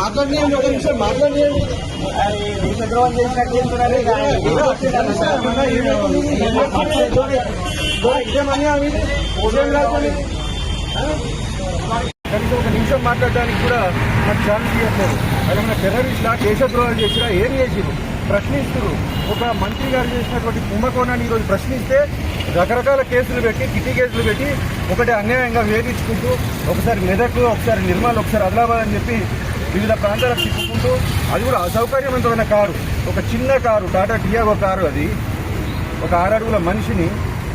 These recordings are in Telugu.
మాట్లాడియండి, ఒక నిమిషం మాట్లాడియండి. ద్రోహం చేసినట్టు కనీసం ఒక నిమిషం మాట్లాడడానికి కూడా నాకు ఛాన్స్ ఇవ్వట్లేదు. ఏమైనా టెర్రరిస్ట్లా దేశద్రోహాలు చేసినా ఏం చేసిరు ప్రశ్నిస్తున్నారు. ఒక మంత్రి గారు చేసినటువంటి కుంభకోణాన్ని ఈరోజు ప్రశ్నిస్తే రకరకాల కేసులు పెట్టి కిట్టి కేసులు పెట్టి ఒకటి అన్యాయంగా వేధించుకుంటూ ఒకసారి మెదక్, ఒకసారి నిర్మల్, ఒకసారి ఆదిలాబాద్ అని చెప్పి వివిధ ప్రాంతాలకు తిప్పుకుంటూ, అది కూడా అసౌకర్యవంతమైన కారు, ఒక చిన్న కారు, టాటా టియాగో కారు, అది ఒక 6 అడుగుల మనిషిని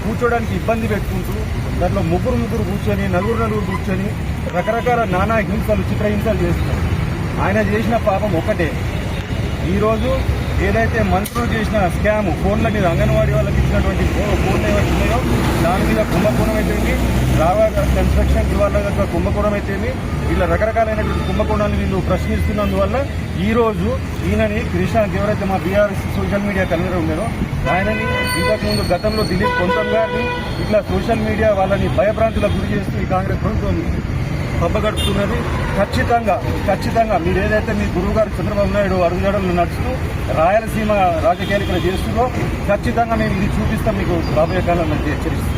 కూర్చోడానికి ఇబ్బంది పెట్టుకుంటూ దాంట్లో ముగ్గురు కూర్చొని నలుగురు కూర్చొని రకరకాల నానా హింసలు, చిత్రహింసలు చేస్తున్నారు. ఆయన చేసిన పాపం ఒకటే, ఈరోజు ఏదైతే మంత్రులు చేసిన స్కామ్ ఫోన్ల మీద అంగన్వాడీ వాళ్ళకి ఇచ్చినటువంటి ఫోన్లు ఏవైతే ఉన్నాయో దాని మీద కుంభకోణం అయితేమి, రావా కన్స్ట్రక్షన్ వాళ్ళ కుంభకోణం అయితేమి, ఇలా రకరకాలైనటువంటి కుంభకోణాన్ని వీళ్ళు ప్రశ్నిస్తున్నందువల్ల ఈరోజు ఈయనని కృష్ణాకి, ఎవరైతే మా బీఆర్ఎస్ సోషల్ మీడియా కన్వీనర్ ఉన్నారో ఆయనని, ఇంతకుముందు గతంలో దిలీప్ కొంతం గారిని ఇట్లా సోషల్ మీడియా వాళ్ళని భయభ్రాంతులకు గురి చేస్తూ ఈ కాంగ్రెస్ ప్రభుత్వం పబ్బగడుపుతున్నది. ఖచ్చితంగా మీరు ఏదైతే మీ గురువు గారు చంద్రబాబు నాయుడు అడుగుజాడలు నడుస్తూ రాయలసీమ రాజకీయాలు ఇక్కడ చేస్తుందో ఖచ్చితంగా మేము ఇది చూపిస్తాం మీకు రాబోయే కాలంలో హెచ్చరిస్తాం.